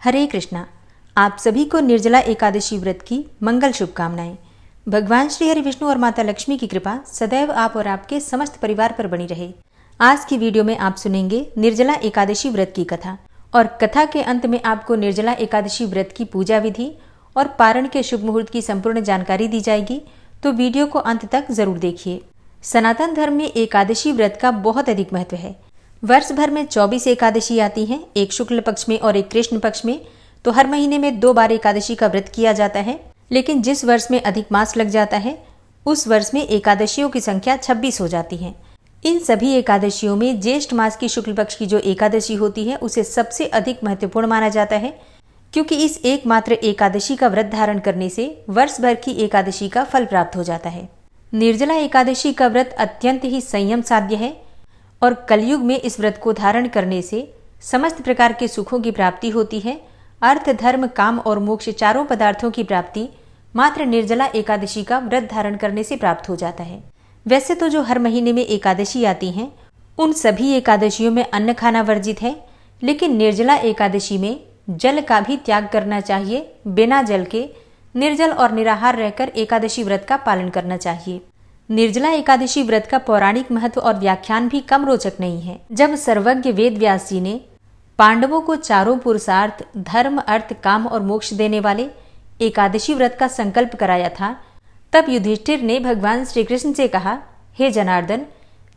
हरे कृष्णा। आप सभी को निर्जला एकादशी व्रत की मंगल शुभकामनाएं। भगवान श्री हरि विष्णु और माता लक्ष्मी की कृपा सदैव आप और आपके समस्त परिवार पर बनी रहे। आज की वीडियो में आप सुनेंगे निर्जला एकादशी व्रत की कथा और कथा के अंत में आपको निर्जला एकादशी व्रत की पूजा विधि और पारण के शुभ मुहूर्त की संपूर्ण जानकारी दी जाएगी, तो वीडियो को अंत तक जरूर देखिए। सनातन धर्म में एकादशी व्रत का बहुत अधिक महत्व है। वर्ष भर में 24 एकादशी आती हैं, एक शुक्ल पक्ष में और एक कृष्ण पक्ष में। तो हर महीने में 2 बार एकादशी का व्रत किया जाता है, लेकिन जिस वर्ष में अधिक मास लग जाता है उस वर्ष में एकादशियों की संख्या 26 हो जाती है। इन सभी एकादशियों में ज्येष्ठ मास की शुक्ल पक्ष की जो एकादशी होती है उसे सबसे अधिक महत्वपूर्ण माना जाता है, क्योंकि इस एकमात्र एकादशी का व्रत धारण करने से वर्ष भर की एकादशी का फल प्राप्त हो जाता है। निर्जला एकादशी का व्रत अत्यंत ही संयम साध्य है और कलयुग में इस व्रत को धारण करने से समस्त प्रकार के सुखों की प्राप्ति होती है। अर्थ, धर्म, काम और मोक्ष चारों पदार्थों की प्राप्ति मात्र निर्जला एकादशी का व्रत धारण करने से प्राप्त हो जाता है। वैसे तो जो हर महीने में एकादशी आती हैं उन सभी एकादशियों में अन्न खाना वर्जित है, लेकिन निर्जला एकादशी में जल का भी त्याग करना चाहिए। बिना जल के निर्जल और निराहार रहकर एकादशी व्रत का पालन करना चाहिए। निर्जला एकादशी व्रत का पौराणिक महत्व और व्याख्यान भी कम रोचक नहीं है। जब सर्वज्ञ वेद व्यास जी ने पांडवों को चारों पुरुषार्थ धर्म, अर्थ, काम और मोक्ष देने वाले एकादशी व्रत का संकल्प कराया था, तब युधिष्ठिर ने भगवान श्री कृष्ण से कहा, हे जनार्दन,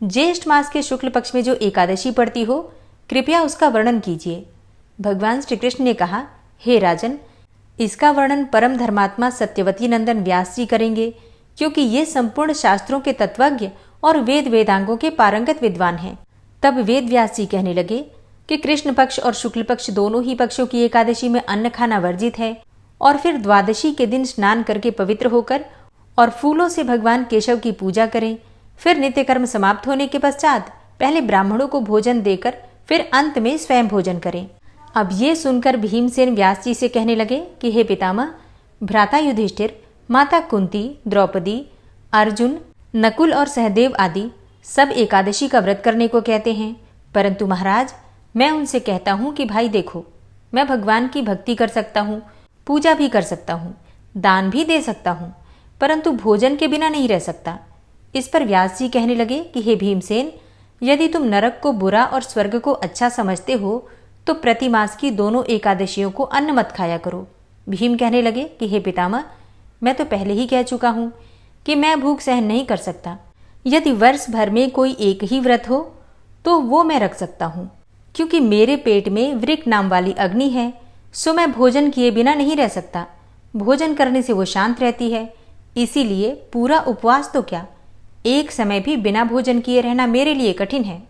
ज्येष्ठ मास के शुक्ल पक्ष में जो एकादशी पड़ती हो, कृपया उसका वर्णन कीजिए। भगवान श्री कृष्ण ने कहा, हे राजन, इसका वर्णन परम धर्मात्मा सत्यवती नंदन व्यास जी करेंगे, क्योंकि ये संपूर्ण शास्त्रों के तत्वज्ञ और वेद वेदांगों के पारंगत विद्वान हैं। तब वेद व्यास जी कहने लगे कि कृष्ण पक्ष और शुक्ल पक्ष दोनों ही पक्षों की एकादशी में अन्न खाना वर्जित है, और फिर द्वादशी के दिन स्नान करके पवित्र होकर और फूलों से भगवान केशव की पूजा करें। फिर नित्य कर्म समाप्त होने के पश्चात पहले ब्राह्मणों को भोजन देकर फिर अंत में स्वयं भोजन करें। अब ये सुनकर भीमसेन व्यास जी से कहने लगे कि हे पितामह, भ्राता युधिष्ठिर, माता कुंती, द्रौपदी, अर्जुन, नकुल और सहदेव आदि सब एकादशी का व्रत करने को कहते हैं, परंतु महाराज, मैं उनसे कहता हूँ कि भाई देखो, मैं भगवान की भक्ति कर सकता हूँ, पूजा भी कर सकता हूँ, दान भी दे सकता हूँ, परंतु भोजन के बिना नहीं रह सकता। इस पर व्यास जी कहने लगे कि हे भीमसेन, यदि तुम नरक को बुरा और स्वर्ग को अच्छा समझते हो तो प्रतिमास की दोनों एकादशियों को अन्न मत खाया करो। भीम कहने लगे कि हे पितामह, मैं तो पहले ही कह चुका हूँ कि मैं भूख सहन नहीं कर सकता। यदि वर्ष भर में कोई एक ही व्रत हो तो वो मैं रख सकता हूँ, क्योंकि मेरे पेट में वृक नाम वाली अग्नि है, सो मैं भोजन किए बिना नहीं रह सकता। भोजन करने से वो शांत रहती है, इसीलिए पूरा उपवास तो क्या, एक समय भी बिना भोजन किए रहना मेरे लिए कठिन है।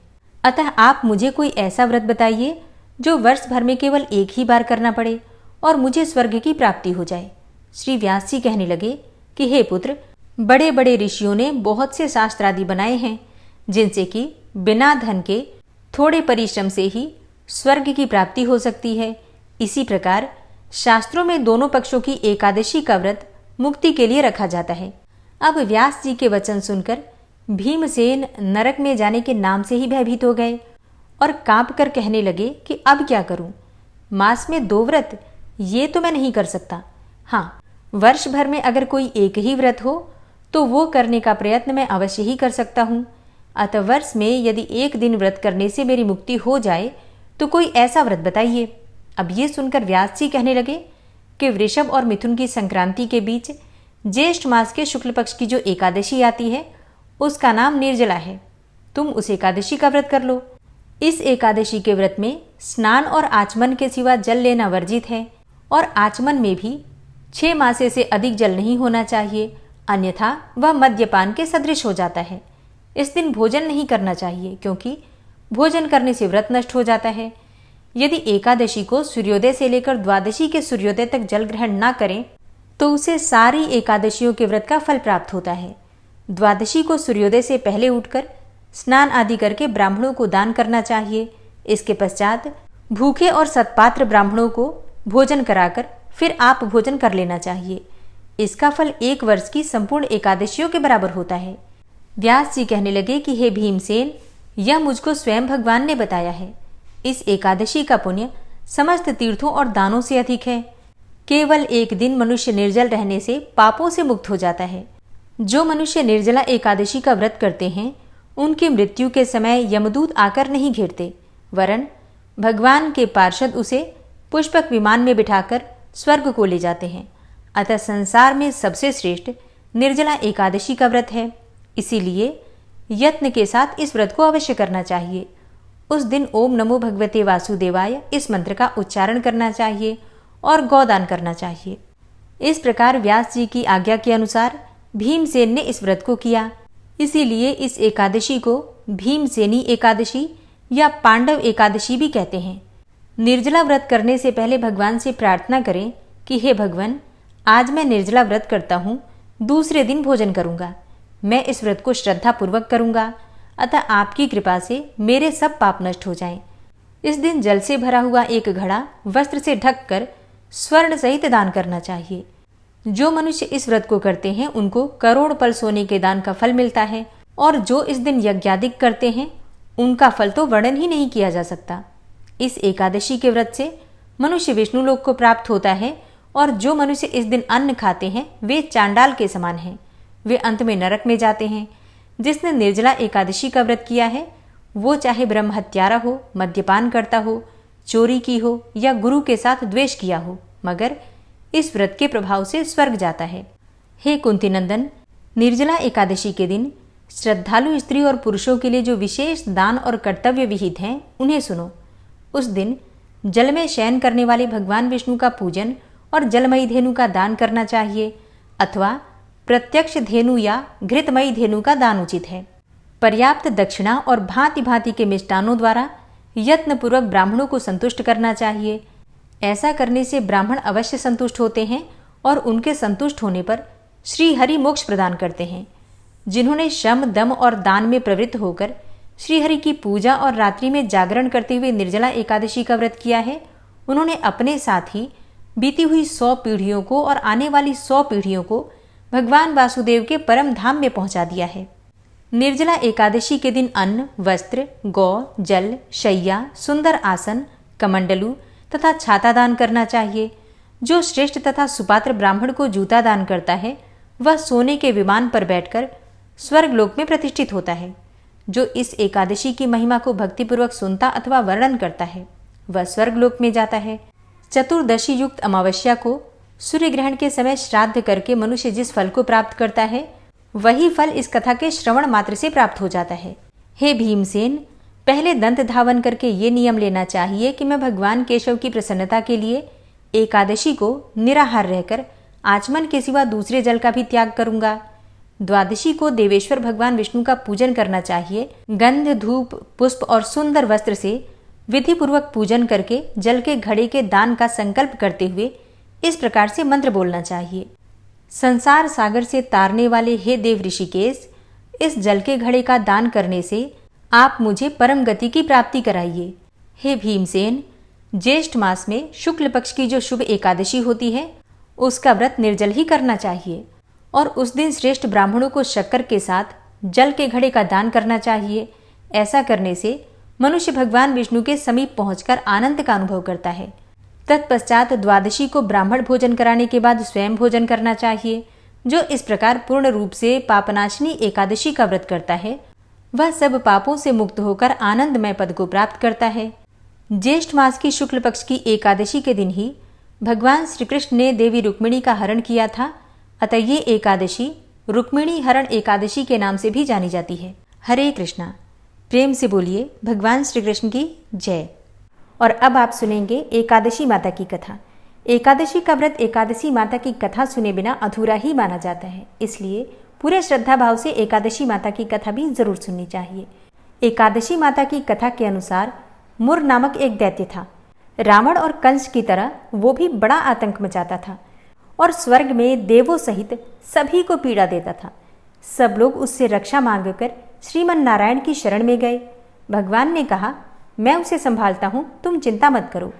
अतः आप मुझे कोई ऐसा व्रत बताइए जो वर्ष भर में केवल एक ही बार करना पड़े और मुझे स्वर्ग की प्राप्ति हो जाए। श्री व्यास जी कहने लगे कि हे पुत्र, बड़े बड़े ऋषियों ने बहुत से शास्त्रादि बनाए हैं, जिनसे कि बिना धन के थोड़े परिश्रम से ही स्वर्ग की प्राप्ति हो सकती है। इसी प्रकार शास्त्रों में दोनों पक्षों की एकादशी का व्रत मुक्ति के लिए रखा जाता है। अब व्यास जी के वचन सुनकर भीमसेन नरक में जाने के नाम से ही भयभीत हो गए और कांप कर कहने लगे कि अब क्या करूं, मास में 2 व्रत, ये तो मैं नहीं कर सकता। हाँ, वर्ष भर में अगर कोई एक ही व्रत हो तो वो करने का प्रयत्न मैं अवश्य ही कर सकता हूँ। अतः वर्ष में यदि एक दिन व्रत करने से मेरी मुक्ति हो जाए तो कोई ऐसा व्रत बताइए। अब ये सुनकर व्यास जी कहने लगे कि वृषभ और मिथुन की संक्रांति के बीच ज्येष्ठ मास के शुक्ल पक्ष की जो एकादशी आती है उसका नाम निर्जला है। तुम उस एकादशी का व्रत कर लो। इस एकादशी के व्रत में स्नान और आचमन के सिवा जल लेना वर्जित है, और आचमन में भी 6 मासे से अधिक जल नहीं होना चाहिए, अन्यथा वह मद्यपान के सदृश हो जाता है। इस दिन भोजन नहीं करना चाहिए, क्योंकि भोजन करने से व्रत नष्ट हो जाता है। यदि एकादशी को सूर्योदय से लेकर द्वादशी के सूर्योदय तक जल ग्रहण न करें तो उसे सारी एकादशियों के व्रत का फल प्राप्त होता है। द्वादशी को सूर्योदय से पहले उठकर स्नान आदि करके ब्राह्मणों को दान करना चाहिए। इसके पश्चात भूखे और सत्पात्र ब्राह्मणों को भोजन कराकर फिर आप भोजन कर लेना चाहिए। इसका फल 1 वर्ष की संपूर्ण एकादशियों के बराबर होता है। व्यास जी कहने लगे कि हे भीमसेन, यह मुझको स्वयं भगवान ने बताया है। इस एकादशी का पुण्य समस्त तीर्थों और दानों से अधिक है। केवल एक दिन मनुष्य निर्जल रहने से पापों से मुक्त हो जाता है। जो मनुष्य निर्जला एकादशी का व्रत करते हैं उनकी मृत्यु के समय यमदूत आकर नहीं घेरते, वरन भगवान के पार्षद उसे पुष्पक विमान में बिठाकर स्वर्ग को ले जाते हैं। अतः संसार में सबसे श्रेष्ठ निर्जला एकादशी का व्रत है। इसीलिए यत्न के साथ इस व्रत को अवश्य करना चाहिए। उस दिन ओम नमो भगवते वासुदेवाय इस मंत्र का उच्चारण करना चाहिए और गौदान करना चाहिए। इस प्रकार व्यास जी की आज्ञा के अनुसार भीमसेन ने इस व्रत को किया। इसीलिए इस एकादशी को भीमसेनी एकादशी या पांडव एकादशी भी कहते हैं। निर्जला व्रत करने से पहले भगवान से प्रार्थना करें कि हे भगवान, आज मैं निर्जला व्रत करता हूँ, दूसरे दिन भोजन करूँगा। मैं इस व्रत को श्रद्धापूर्वक करूँगा, अतः आपकी कृपा से मेरे सब पाप नष्ट हो जाएं। इस दिन जल से भरा हुआ एक घड़ा वस्त्र से ढककर स्वर्ण सहित दान करना चाहिए। जो मनुष्य इस व्रत को करते हैं उनको करोड़ पल सोने के दान का फल मिलता है, और जो इस दिन यज्ञादिक करते हैं उनका फल तो वर्णन ही नहीं किया जा सकता। इस एकादशी के व्रत से मनुष्य विष्णु लोक को प्राप्त होता है, और जो मनुष्य इस दिन अन्न खाते हैं वे चांडाल के समान हैं। वे अंत में नरक में जाते हैं। जिसने निर्जला एकादशी का व्रत किया है वो चाहे ब्रह्म हत्यारा हो, मद्यपान करता हो, चोरी की हो या गुरु के साथ द्वेष किया हो, मगर इस व्रत के प्रभाव से स्वर्ग जाता है। हे कुंती नंदन, निर्जला एकादशी के दिन श्रद्धालु स्त्री और पुरुषों के लिए जो विशेष दान और कर्तव्य विहित हैं उन्हें सुनो। उस दिन जल में शयन करने वाले भगवान विष्णु का पूजन और जलमयी धेनु का दान करना चाहिए, अथवा प्रत्यक्ष धेनु या घृतमयी धेनु का दान उचित है। पर्याप्त दक्षिणा और भांति भांति के मिष्टानों द्वारा यत्नपूर्वक ब्राह्मणों को संतुष्ट करना चाहिए। ऐसा करने से ब्राह्मण अवश्य संतुष्ट होते हैं और उनके संतुष्ट होने पर श्री हरि मोक्ष प्रदान करते हैं। जिन्होंने शम, दम और दान में प्रवृत्त होकर श्रीहरि की पूजा और रात्रि में जागरण करते हुए निर्जला एकादशी का व्रत किया है, उन्होंने अपने साथ ही बीती हुई 100 पीढ़ियों को और आने वाली 100 पीढ़ियों को भगवान वासुदेव के परम धाम में पहुंचा दिया है। निर्जला एकादशी के दिन अन्न, वस्त्र, गौ, जल, शैया, सुंदर आसन, कमंडलू तथा छाता दान करना चाहिए। जो श्रेष्ठ तथा सुपात्र ब्राह्मण को जूता दान करता है वह सोने के विमान पर बैठकर स्वर्गलोक में प्रतिष्ठित होता है। जो इस एकादशी की महिमा को भक्तिपूर्वक सुनता अथवा वर्णन करता है वह स्वर्गलोक में जाता है। चतुर्दशी युक्त अमावस्या को सूर्य ग्रहण के समय श्राद्ध करके मनुष्य जिस फल को प्राप्त करता है वही फल इस कथा के श्रवण मात्र से प्राप्त हो जाता है। हे भीमसेन, पहले दंत धावन करके ये नियम लेना चाहिए कि मैं भगवान केशव की प्रसन्नता के लिए एकादशी को निराहार रहकर आचमन के सिवा दूसरे जल का भी त्याग करूंगा। द्वादशी को देवेश्वर भगवान विष्णु का पूजन करना चाहिए। गंध, धूप, पुष्प और सुंदर वस्त्र से विधि पूर्वक पूजन करके जल के घड़े के दान का संकल्प करते हुए इस प्रकार से मंत्र बोलना चाहिए। संसार सागर से तारने वाले हे देव ऋषिकेश, इस जल के घड़े का दान करने से आप मुझे परम गति की प्राप्ति कराइए। हे भीमसेन, ज्येष्ठ मास में शुक्ल पक्ष की जो शुभ एकादशी होती है उसका व्रत निर्जल ही करना चाहिए, और उस दिन श्रेष्ठ ब्राह्मणों को शक्कर के साथ जल के घड़े का दान करना चाहिए। ऐसा करने से मनुष्य भगवान विष्णु के समीप पहुंचकर आनंद का अनुभव करता है। तत्पश्चात द्वादशी को ब्राह्मण भोजन कराने के बाद स्वयं भोजन करना चाहिए। जो इस प्रकार पूर्ण रूप से पापनाशिनी एकादशी का व्रत करता है वह सब पापों से मुक्त होकर आनंदमय पद को प्राप्त करता है। ज्येष्ठ मास की शुक्ल पक्ष की एकादशी के दिन ही भगवान श्री कृष्ण ने देवी रुक्मिणी का हरण किया था, अतः ये एकादशी रुक्मिणी हरण एकादशी के नाम से भी जानी जाती है। हरे कृष्णा। प्रेम से बोलिए भगवान श्री कृष्ण की जय। और अब आप सुनेंगे एकादशी माता की कथा। एकादशी का व्रत एकादशी माता की कथा सुने बिना अधूरा ही माना जाता है, इसलिए पूरे श्रद्धा भाव से एकादशी माता की कथा भी जरूर सुननी चाहिए। एकादशी माता की कथा के अनुसार मुर नामक एक दैत्य था। रावण और कंस की तरह वो भी बड़ा आतंक मचाता था और स्वर्ग में देवों सहित सभी को पीड़ा देता था। सब लोग उससे रक्षा मांगकर श्रीमन नारायण की शरण में गए। भगवान ने कहा, मैं उसे संभालता हूँ, तुम चिंता मत करो।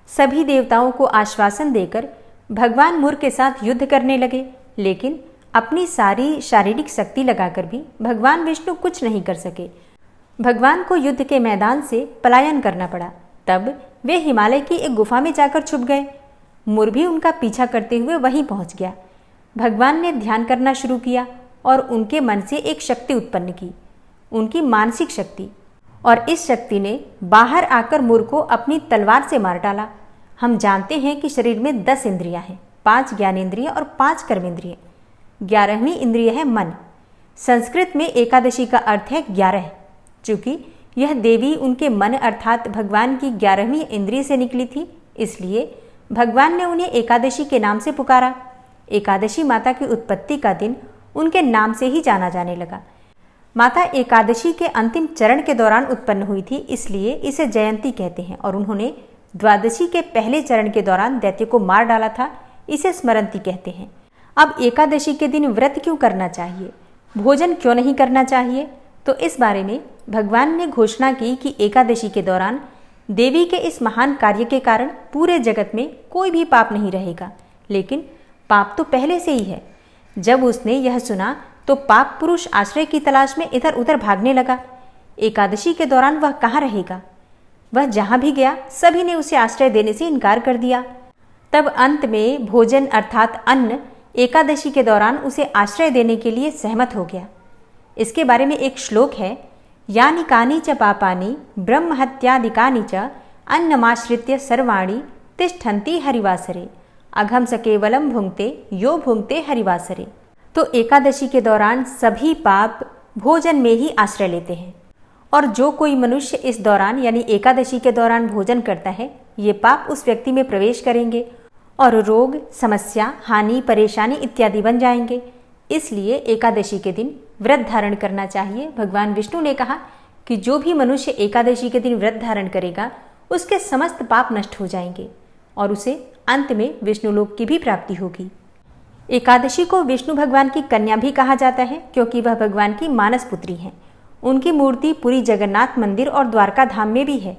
सभी देवताओं को आश्वासन देकर भगवान मुर के साथ युद्ध करने लगे, लेकिन अपनी सारी शारीरिक शक्ति लगाकर भी भगवान विष्णु कुछ नहीं कर सके। भगवान को युद्ध के मैदान से पलायन करना पड़ा। तब वे हिमालय की एक गुफा में जाकर छुप गए। मुर भी उनका पीछा करते हुए वहीं पहुंच गया। भगवान ने ध्यान करना शुरू किया और उनके मन से एक शक्ति उत्पन्न की, उनकी मानसिक शक्ति, और इस शक्ति ने बाहर आकर मुर को अपनी तलवार से मार डाला। हम जानते हैं कि शरीर में 10 इंद्रियां हैं, 5 ज्ञानेंद्रिय और 5 कर्मेंद्रिय। 11वीं इंद्रिय है मन। संस्कृत में एकादशी का अर्थ है 11। चूंकि यह देवी उनके मन अर्थात भगवान की 11वीं इंद्रिय से निकली थी, इसलिए भगवान ने उन्हें एकादशी के नाम से पुकारा। एकादशी माता की उत्पत्ति का दिन उनके नाम से ही जाना जाने लगा। माता एकादशी के अंतिम चरण के दौरान उत्पन्न हुई थी, इसलिए इसे जयंती कहते हैं, और उन्होंने द्वादशी के पहले चरण के दौरान दैत्य को मार डाला था, इसे स्मरंती कहते हैं। अब एकादशी के दिन व्रत क्यों करना चाहिए, भोजन क्यों नहीं करना चाहिए, तो इस बारे में भगवान ने घोषणा की कि एकादशी के दौरान देवी के इस महान कार्य के कारण पूरे जगत में कोई भी पाप नहीं रहेगा। लेकिन पाप तो पहले से ही है। जब उसने यह सुना तो पाप पुरुष आश्रय की तलाश में इधर उधर भागने लगा। एकादशी के दौरान वह कहाँ रहेगा? वह जहां भी गया सभी ने उसे आश्रय देने से इनकार कर दिया। तब अंत में भोजन अर्थात अन्न एकादशी के दौरान उसे आश्रय देने के लिए सहमत हो गया। इसके बारे में एक श्लोक है, यानि कानि च पापानि ब्रह्महत्यादिकानि च अन्नमाश्रित्य सर्वाणि तिष्ठन्ति हरिवासरे अघम स केवलम भुंक्ते यो भुंक्ते हरिवासरे। तो एकादशी के दौरान सभी पाप भोजन में ही आश्रय लेते हैं, और जो कोई मनुष्य इस दौरान यानी एकादशी के दौरान भोजन करता है, ये पाप उस व्यक्ति में प्रवेश करेंगे और रोग, समस्या, हानि, परेशानी इत्यादि बन जाएंगे। इसलिए एकादशी के दिन व्रत धारण करना चाहिए। भगवान विष्णु ने कहा कि जो भी मनुष्य एकादशी के दिन व्रत धारण करेगा उसके समस्त पाप नष्ट हो जाएंगे और उसे अंत में विष्णुलोक की भी प्राप्ति होगी। एकादशी को विष्णु भगवान की कन्या भी कहा जाता है, क्योंकि वह भगवान की मानस पुत्री हैं। उनकी मूर्ति पुरी जगन्नाथ मंदिर और द्वारका धाम में भी है।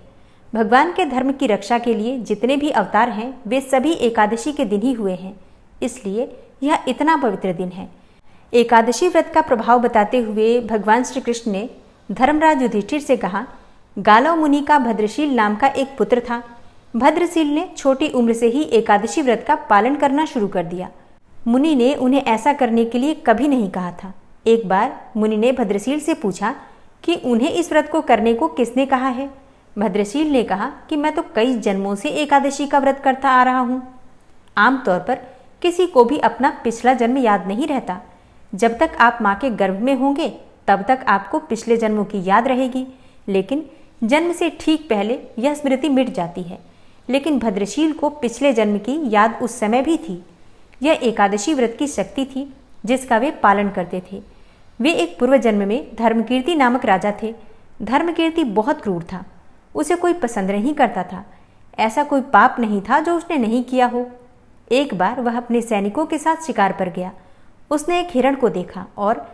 भगवान के धर्म की रक्षा के लिए जितने भी अवतार हैं वे सभी एकादशी के दिन ही हुए हैं, इसलिए यह इतना पवित्र दिन है। एकादशी व्रत का प्रभाव बताते हुए भगवान श्री कृष्ण ने धर्मराज युधिष्ठिर से कहा, गालव मुनि का भद्रशील नाम का एक पुत्र था। भद्रशील ने छोटी उम्र से ही एकादशी व्रत का पालन करना शुरू कर दिया। मुनि ने उन्हें ऐसा करने के लिए कभी नहीं कहा था। एक बार मुनि ने भद्रशील से पूछा कि उन्हें इस व्रत को करने को किसने कहा है। भद्रशील ने कहा कि मैं तो कई जन्मों से एकादशी का व्रत करता आ रहा हूँ। आमतौर पर किसी को भी अपना पिछला जन्म याद नहीं रहता। जब तक आप माँ के गर्भ में होंगे तब तक आपको पिछले जन्मों की याद रहेगी, लेकिन जन्म से ठीक पहले यह स्मृति मिट जाती है। लेकिन भद्रशील को पिछले जन्म की याद उस समय भी थी। यह एकादशी व्रत की शक्ति थी जिसका वे पालन करते थे। वे एक पूर्व जन्म में धर्मकीर्ति नामक राजा थे। धर्मकीर्ति बहुत क्रूर था, उसे कोई पसंद नहीं करता था। ऐसा कोई पाप नहीं था जो उसने नहीं किया हो। एक बार वह अपने सैनिकों के साथ शिकार पर गया। उसने एक हिरण को देखा और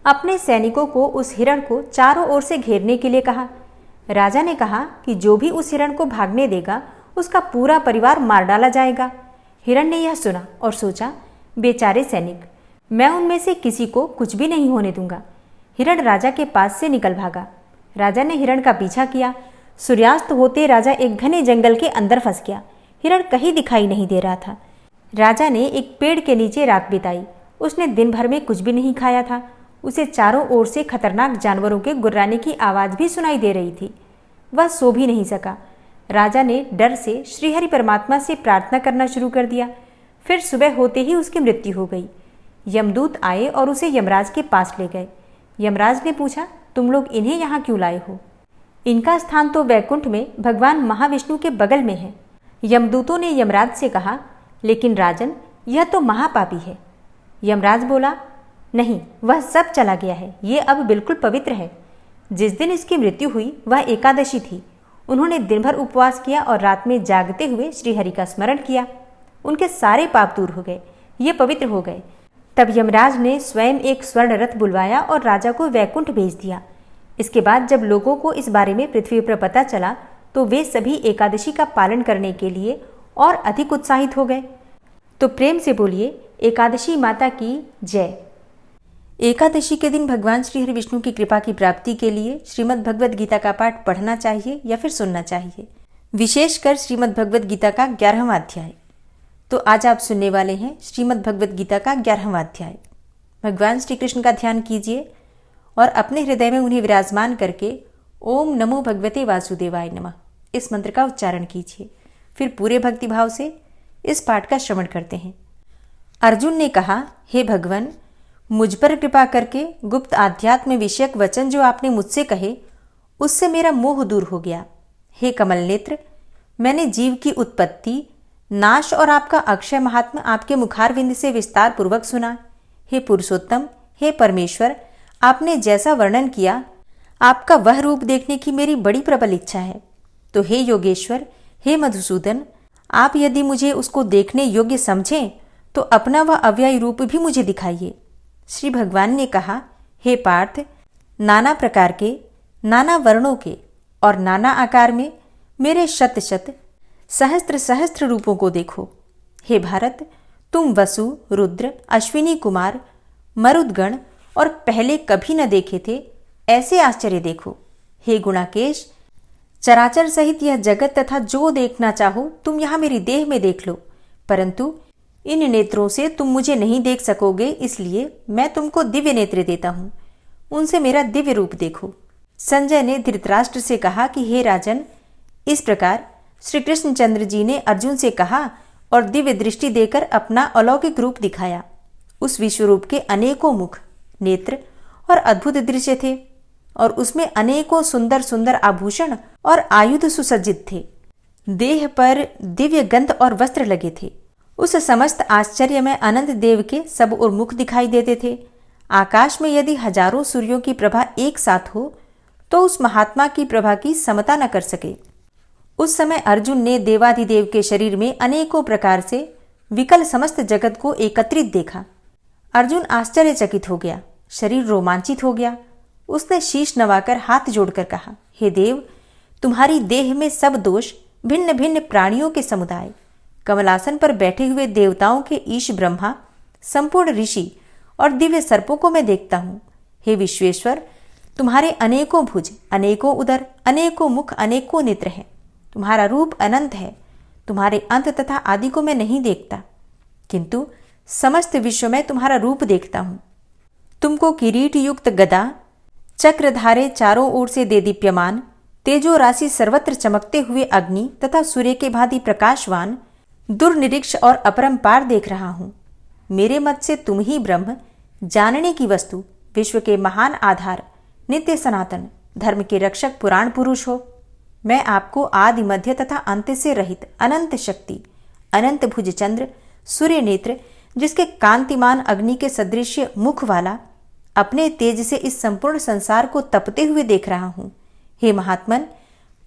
अपने सैनिकों को उस हिरण को चारों ओर से घेरने के लिए कहा। राजा ने कहा कि जो भी उस हिरण को भागने देगा उसका पूरा परिवार मार डाला जाएगा। हिरण ने यह सुना और सोचा, बेचारे सैनिक, मैं उनमें से किसी को कुछ भी नहीं होने दूंगा। हिरण राजा के पास से निकल भागा। राजा ने हिरण का पीछा किया। सूर्यास्त होते राजा एक घने जंगल के अंदर फंस गया। हिरण कहीं दिखाई नहीं दे रहा था। राजा ने एक पेड़ के नीचे रात बिताई। उसने दिन भर में कुछ भी नहीं खाया था। उसे चारों ओर से खतरनाक जानवरों के गुर्राने की आवाज़ भी सुनाई दे रही थी। वह सो भी नहीं सका। राजा ने डर से श्रीहरि परमात्मा से प्रार्थना करना शुरू कर दिया। फिर सुबह होते ही उसकी मृत्यु हो गई। यमदूत आए और उसे यमराज के पास ले गए। यमराज ने पूछा, तुम लोग इन्हें यहाँ क्यों लाए हो? इनका स्थान तो वैकुंठ में भगवान महाविष्णु के बगल में है। यमदूतों ने यमराज से कहा, लेकिन राजन, यह तो महापापी है। यमराज बोला, नहीं, वह सब चला गया है, ये अब बिल्कुल पवित्र है। जिस दिन इसकी मृत्यु हुई वह एकादशी थी। उन्होंने दिन भर उपवास किया और रात में जागते हुए श्रीहरि का स्मरण किया। उनके सारे पाप दूर हो गए, ये पवित्र हो गए। तब यमराज ने स्वयं एक स्वर्ण रथ बुलवाया और राजा को वैकुंठ भेज दिया। इसके बाद जब लोगों को इस बारे में पृथ्वी पर पता चला तो वे सभी एकादशी का पालन करने के लिए और अधिक उत्साहित हो गए। तो प्रेम से बोलिए, एकादशी माता की जय। एकादशी के दिन भगवान श्री हरि विष्णु की कृपा की प्राप्ति के लिए श्रीमद् भगवद गीता का पाठ पढ़ना चाहिए या फिर सुनना चाहिए। विशेषकर श्रीमद् भगवद गीता का 11वां अध्याय। तो आज आप सुनने वाले हैं श्रीमद् भगवद गीता का 11वां अध्याय। भगवान श्री कृष्ण का ध्यान कीजिए और अपने हृदय में उन्हें विराजमान करके ओम नमो भगवते वासुदेवाय नमः इस मंत्र का उच्चारण कीजिए। फिर पूरे भक्तिभाव से इस पाठ का श्रवण करते हैं। अर्जुन ने कहा, हे भगवान, मुझ पर कृपा करके गुप्त आध्यात्म विषयक वचन जो आपने मुझसे कहे उससे मेरा मोह दूर हो गया। हे कमल नेत्र, मैंने जीव की उत्पत्ति, नाश और आपका अक्षय महात्मा आपके मुखारविंद से विस्तार पूर्वक सुना। हे पुरुषोत्तम, हे परमेश्वर, आपने जैसा वर्णन किया आपका वह रूप देखने की मेरी बड़ी प्रबल इच्छा है। तो हे योगेश्वर, हे मधुसूदन, आप यदि मुझे उसको देखने योग्य समझें तो अपना वह अव्यय रूप भी मुझे दिखाइए। श्री भगवान ने कहा, हे पार्थ, नाना प्रकार के, नाना वर्णों के और नाना आकार में मेरे शत शत सहस्त्र सहस्त्र रूपों को देखो। हे भारत, तुम वसु, रुद्र, अश्विनी कुमार, मरुदगण और पहले कभी न देखे थे ऐसे आश्चर्य देखो। हे गुणाकेश, चराचर सहित यह जगत तथा जो देखना चाहो तुम यहाँ मेरी देह में देख लो, परंतु इन नेत्रों से तुम मुझे नहीं देख सकोगे, इसलिए मैं तुमको दिव्य नेत्र देता हूँ, उनसे मेरा दिव्य रूप देखो। संजय ने धृतराष्ट्र से कहा कि हे राजन, इस प्रकार श्री कृष्णचंद्र जी ने अर्जुन से कहा और दिव्य दृष्टि देकर अपना अलौकिक रूप दिखाया। उस विश्वरूप के अनेकों मुख, नेत्र और अद्भुत दृश्य थे और उसमें अनेकों सुंदर सुंदर आभूषण और आयुध सुसज्जित थे। देह पर दिव्य गंध और वस्त्र लगे थे। उस समस्त आश्चर्य में अनंत देव के सब और मुख दिखाई देते थे। आकाश में यदि हजारों सूर्यों की प्रभा एक साथ हो तो उस महात्मा की प्रभा की समता न कर सके। उस समय अर्जुन ने देवाधिदेव के शरीर में अनेकों प्रकार से विकल समस्त जगत को एकत्रित देखा। अर्जुन आश्चर्यचकित हो गया, शरीर रोमांचित हो गया। उसने शीश नवाकर हाथ जोड़कर कहा, हे देव, तुम्हारी देह में सब दोष, भिन्न भिन्न प्राणियों के समुदाय, कमलासन पर बैठे हुए देवताओं के ईश ब्रह्मा, संपूर्ण ऋषि और दिव्य सर्पों को मैं देखता हूँ। हे विश्वेश्वर, तुम्हारे अनेकों भुज, अनेकों उदर, अनेकों मुख, अनेकों नेत्र हैं। तुम्हारा रूप अनंत है। तुम्हारे अंत तथा आदि को मैं नहीं देखता, किंतु समस्त विश्व में तुम्हारा रूप देखता हूँ। तुमको किरीट युक्त गदा, चक्रधारे चारों ओर से दे दीप्यमान, तेजो राशि सर्वत्र चमकते हुए अग्नि तथा सूर्य के भांति प्रकाशवान, दुर्निरीक्ष और अपरंपार देख रहा हूँ। मेरे मत से तुम ही ब्रह्म, जानने की वस्तु, विश्व के महान आधार, नित्य सनातन, धर्म के रक्षक, पुराण पुरुष हो। मैं आपको आदि मध्य तथा अंत से रहित अनंत शक्ति, अनंत भुज चंद्र, सूर्य नेत्र, जिसके कांतिमान अग्नि के सदृश मुख वाला, अपने तेज से इस संपूर्ण संसार को तपते हुए देख रहा हूँ। हे महात्मन,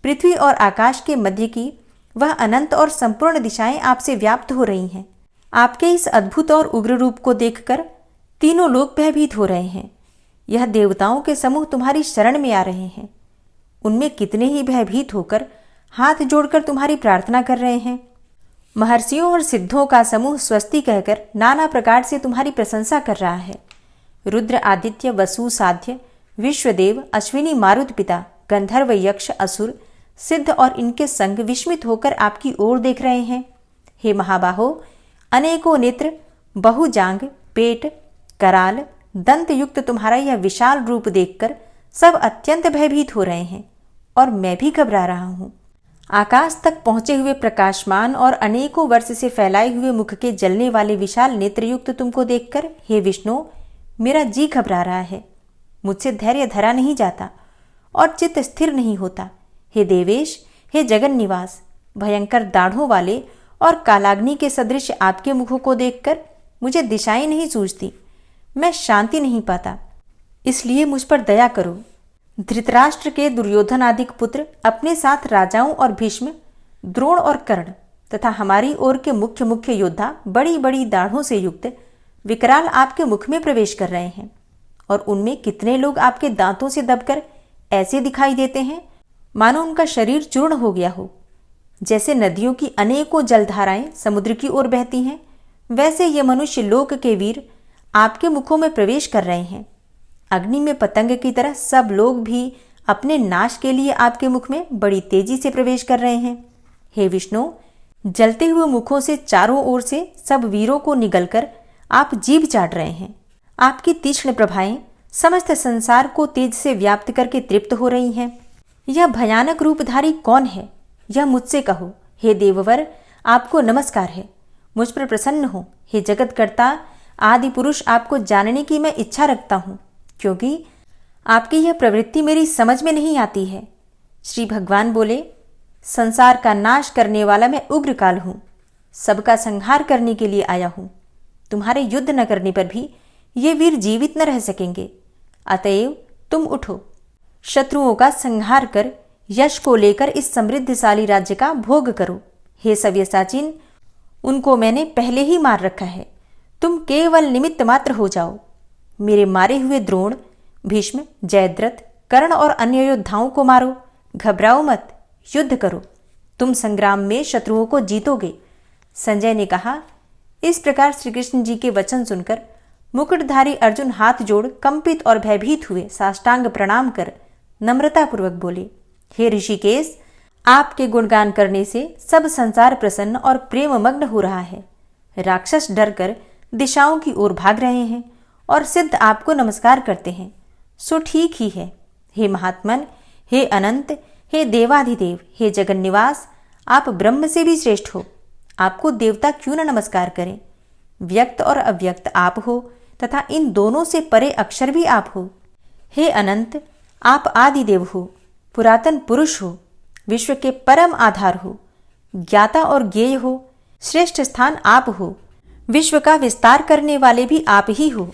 पृथ्वी और आकाश के मध्य की वह अनंत और संपूर्ण दिशाएं आपसे व्याप्त हो रही हैं। आपके इस अद्भुत और उग्र रूप को देखकर तीनों लोग भयभीत हो रहे हैं। यह देवताओं के समूह तुम्हारी शरण में आ रहे हैं। उनमें कितने ही भयभीत होकर हाथ जोड़कर तुम्हारी प्रार्थना कर रहे हैं। महर्षियों और सिद्धों का समूह स्वस्ति कहकर नाना प्रकार से तुम्हारी प्रशंसा कर रहा है। रुद्र, आदित्य, वसु, साध्य, विश्वदेव, अश्विनी, मारुत पिता, गंधर्व, यक्ष, असुर, सिद्ध और इनके संग विस्मित होकर आपकी ओर देख रहे हैं। हे महाबाहो, अनेकों नेत्र, बहुजांग, पेट, कराल, दंत युक्त तुम्हारा यह विशाल रूप देखकर सब अत्यंत भयभीत हो रहे हैं और मैं भी घबरा रहा हूँ। आकाश तक पहुंचे हुए प्रकाशमान और अनेकों वर्ष से फैलाए हुए मुख के जलने वाले विशाल नेत्रयुक्त तुमको देखकर हे विष्णु, मेरा जी घबरा रहा है। मुझसे धैर्य धरा नहीं जाता और चित्त स्थिर नहीं होता। हे देवेश, हे जगन निवास, भयंकर दाढ़ों वाले और कालाग्नि के सदृश आपके मुखों को देखकर मुझे दिशाएं नहीं सूझती। मैं शांति नहीं पाता, इसलिए मुझ पर दया करो। धृतराष्ट्र के दुर्योधन आदि पुत्र अपने साथ राजाओं और भीष्म, द्रोण और कर्ण तथा हमारी ओर के मुख्य मुख्य योद्धा बड़ी बड़ी दाढ़ों से युक्त विकराल आपके मुख में प्रवेश कर रहे हैं और उनमें कितने लोग आपके दांतों से दबकर ऐसे दिखाई देते हैं मानो उनका शरीर चूर्ण हो गया हो। जैसे नदियों की अनेकों जलधाराएं समुद्र की ओर बहती हैं, वैसे ये मनुष्य लोक के वीर आपके मुखों में प्रवेश कर रहे हैं। अग्नि में पतंग की तरह सब लोग भी अपने नाश के लिए आपके मुख में बड़ी तेजी से प्रवेश कर रहे हैं। हे विष्णु, जलते हुए मुखों से चारों ओर से सब वीरों को निगलकर आप जीभ चाट रहे हैं। आपकी तीक्ष्ण प्रभाएं समस्त संसार को तेज से व्याप्त करके तृप्त हो रही हैं। यह भयानक रूपधारी कौन है, यह मुझसे कहो। हे देववर, आपको नमस्कार है। मुझ पर प्रसन्न हो। हे जगतकर्ता आदि पुरुष, आपको जानने की मैं इच्छा रखता हूँ, क्योंकि आपकी यह प्रवृत्ति मेरी समझ में नहीं आती है। श्री भगवान बोले, संसार का नाश करने वाला मैं उग्र काल हूँ, सबका संहार करने के लिए आया हूँ। तुम्हारे युद्ध न करने पर भी ये वीर जीवित न रह सकेंगे। अतएव तुम उठो, शत्रुओं का संहार कर यश को लेकर इस समृद्धशाली राज्य का भोग करो। हे सव्यसाचिन, उनको मैंने पहले ही मार रखा है, तुम केवल निमित्त मात्र हो जाओ। मेरे मारे हुए द्रोण, भीष्म, जयद्रथ, कर्ण और अन्य योद्धाओं को मारो। घबराओ मत, युद्ध करो, तुम संग्राम में शत्रुओं को जीतोगे। संजय ने कहा। इस प्रकार श्री कृष्ण जी के वचन सुनकर मुकुटधारी अर्जुन हाथ जोड़ कंपित और भयभीत हुए साष्टांग प्रणाम कर नम्रतापूर्वक बोले, हे ऋषिकेश, आपके गुणगान करने से सब संसार प्रसन्न और प्रेम मग्न हो रहा है। राक्षस डरकर दिशाओं की ओर भाग रहे हैं और सिद्ध आपको नमस्कार करते हैं, सो ठीक ही है। हे महात्मन, हे अनंत, हे देवाधिदेव, हे जगन्निवास, आप ब्रह्म से भी श्रेष्ठ हो। आपको देवता क्यों न नमस्कार करें। व्यक्त और अव्यक्त आप हो तथा इन दोनों से परे अक्षर भी आप हो। हे अनंत, आप आदिदेव हो, पुरातन पुरुष हो, विश्व के परम आधार हो, ज्ञाता और ज्ञेय हो, श्रेष्ठ स्थान आप हो, विश्व का विस्तार करने वाले भी आप ही हो।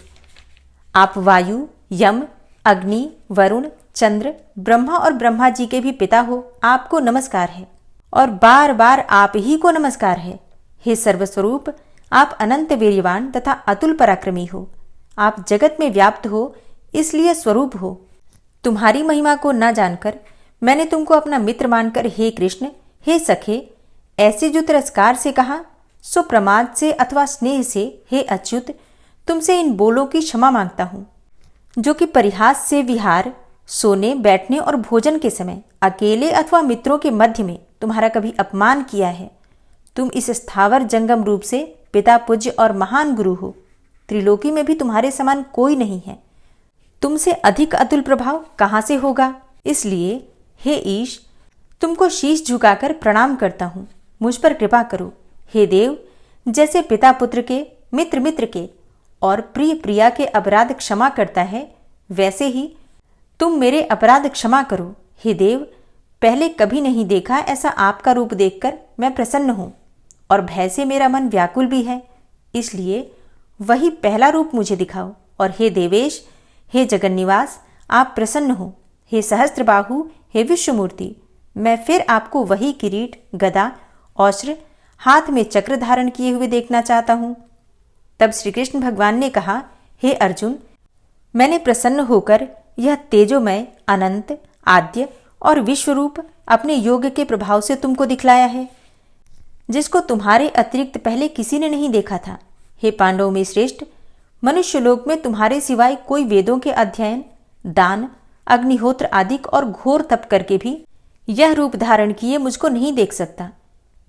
आप वायु, यम, अग्नि, वरुण, चंद्र, ब्रह्मा और ब्रह्मा जी के भी पिता हो। आपको नमस्कार है और बार बार आप ही को नमस्कार है। हे सर्वस्वरूप, आप अनंत वीर्यवान तथा अतुल पराक्रमी हो। आप जगत में व्याप्त हो, इसलिए स्वरूप हो। तुम्हारी महिमा को न जानकर मैंने तुमको अपना मित्र मानकर हे कृष्ण, हे सखे, ऐसे जो तिरस्कार से कहा, सो प्रमाद से अथवा स्नेह से हे अच्युत, तुमसे इन बोलों की क्षमा मांगता हूँ, जो कि परिहास से विहार, सोने, बैठने और भोजन के समय अकेले अथवा मित्रों के मध्य में तुम्हारा कभी अपमान किया है। तुम इस स्थावर जंगम रूप से पिता, पूज्य और महान गुरु हो। त्रिलोकी में भी तुम्हारे समान कोई नहीं है। तुमसे अधिक अतुल प्रभाव कहाँ से होगा। इसलिए हे ईश, तुमको शीश झुकाकर प्रणाम करता हूँ, मुझ पर कृपा करो। हे देव, जैसे पिता पुत्र के, मित्र मित्र के और प्रिय प्रिया के अपराध क्षमा करता है, वैसे ही तुम मेरे अपराध क्षमा करो। हे देव, पहले कभी नहीं देखा ऐसा आपका रूप देखकर मैं प्रसन्न हूँ और भय से मेरा मन व्याकुल भी है, इसलिए वही पहला रूप मुझे दिखाओ। और हे देवेश, हे जगन्निवास, आप प्रसन्न हो। हे सहस्त्रबाहु, हे विश्वमूर्ति, मैं फिर आपको वही किरीट, गदा, औश्र, हाथ में चक्र धारण किए हुए देखना चाहता हूँ। तब श्री कृष्ण भगवान ने कहा, हे अर्जुन, मैंने प्रसन्न होकर यह तेजोमय, अनंत, आद्य और विश्वरूप अपने योग के प्रभाव से तुमको दिखलाया है, जिसको तुम्हारे अतिरिक्त पहले किसी ने नहीं देखा था। हे पांडवों में श्रेष्ठ, मनुष्य लोक में तुम्हारे सिवाय कोई वेदों के अध्ययन, दान, अग्निहोत्र आदि और घोर तप करके भी यह रूप धारण किए मुझको नहीं देख सकता।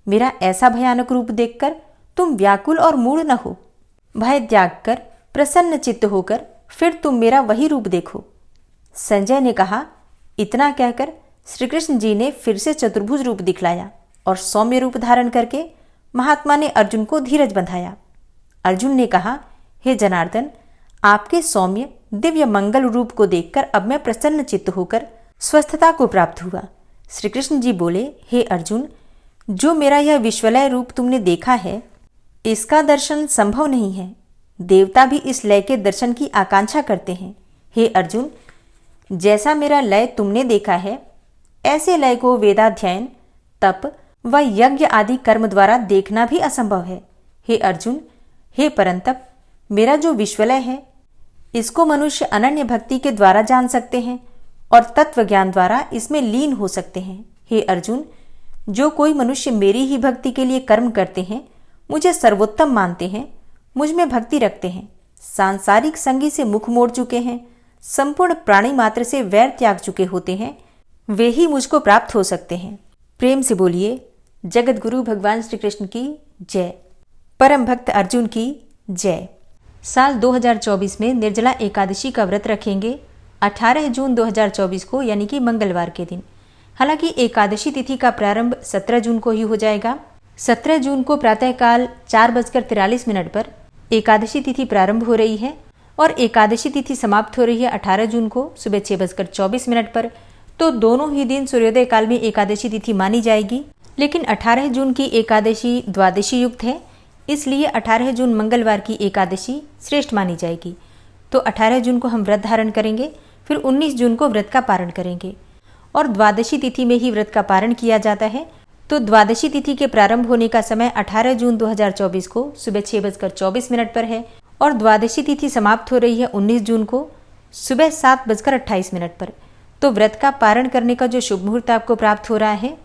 मेरा ऐसा भयानक रूप देखकर तुम व्याकुल और मूढ़ न हो। भय त्याग कर प्रसन्न चित्त होकर फिर तुम मेरा वही रूप देखो। संजय ने कहा। इतना कहकर श्री कृष्ण जी ने फिर से चतुर्भुज रूप दिखलाया और सौम्य रूप धारण करके महात्मा ने अर्जुन को धीरज बंधाया। अर्जुन ने कहा, हे जनार्दन, आपके सौम्य दिव्य मंगल रूप को देखकर अब मैं प्रसन्न चित्त होकर स्वस्थता को प्राप्त हुआ। श्री कृष्ण जी बोले, हे अर्जुन, जो मेरा यह विश्वलय रूप तुमने देखा है, इसका दर्शन संभव नहीं है। देवता भी इस लय के दर्शन की आकांक्षा करते हैं। हे अर्जुन, जैसा मेरा लय तुमने देखा है, ऐसे लय को वेदाध्ययन, तप व यज्ञ आदि कर्म द्वारा देखना भी असंभव है। हे अर्जुन, हे परंतप, मेरा जो विश्वलय है, इसको मनुष्य अनन्य भक्ति के द्वारा जान सकते हैं और तत्व ज्ञान द्वारा इसमें लीन हो सकते हैं। हे अर्जुन, जो कोई मनुष्य मेरी ही भक्ति के लिए कर्म करते हैं, मुझे सर्वोत्तम मानते हैं, मुझ में भक्ति रखते हैं, सांसारिक संगी से मुख मोड़ चुके हैं, संपूर्ण प्राणी मात्र से वैर त्याग चुके होते हैं, वे ही मुझको प्राप्त हो सकते हैं। प्रेम से बोलिए जगत गुरु भगवान श्री कृष्ण की जय। परम भक्त अर्जुन की जय। साल 2024 में निर्जला एकादशी का व्रत रखेंगे 18 जून 2024 को, यानी कि मंगलवार के दिन। हालांकि एकादशी तिथि का प्रारंभ 17 जून को ही हो जाएगा। 17 जून को प्रातःकाल 4:43 पर एकादशी तिथि प्रारंभ हो रही है और एकादशी तिथि समाप्त हो रही है 18 जून को सुबह 6:24 पर। तो दोनों ही दिन सूर्योदय काल में एकादशी तिथि मानी जाएगी। लेकिन 18 जून की एकादशी द्वादशी युक्त है, इसलिए 18 जून मंगलवार की एकादशी श्रेष्ठ मानी जाएगी। तो 18 जून को हम व्रत धारण करेंगे, फिर 19 जून को व्रत का पारण करेंगे और द्वादशी तिथि में ही व्रत का पारण किया जाता है। तो द्वादशी तिथि के प्रारंभ होने का समय 18 जून 2024 को सुबह 6:24 पर है और द्वादशी तिथि समाप्त हो रही है 19 जून को सुबह 7:28 पर। तो व्रत का पारण करने का जो शुभ मुहूर्त आपको प्राप्त हो रहा है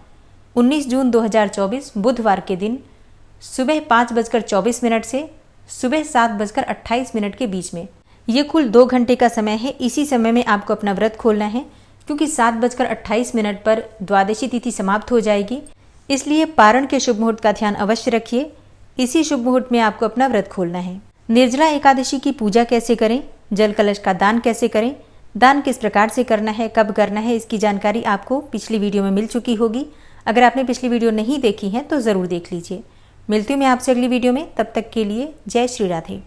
19 जून 2024 बुधवार के दिन सुबह 5:24 से सुबह 7:28 के बीच में। ये कुल 2 घंटे का समय है। इसी समय में आपको अपना व्रत खोलना है, क्योंकि 7:28 पर द्वादशी तिथि समाप्त हो जाएगी। इसलिए पारण के शुभ मुहूर्त का ध्यान अवश्य रखिए। इसी शुभ मुहूर्त में आपको अपना व्रत खोलना है। निर्जला एकादशी की पूजा कैसे करें, जल कलश का दान कैसे करें, दान किस प्रकार से करना है, कब करना है, इसकी जानकारी आपको पिछली वीडियो में मिल चुकी होगी। अगर आपने पिछली वीडियो नहीं देखी है तो ज़रूर देख लीजिए। मिलती हूँ मैं आपसे अगली वीडियो में, तब तक के लिए जय श्री राधे।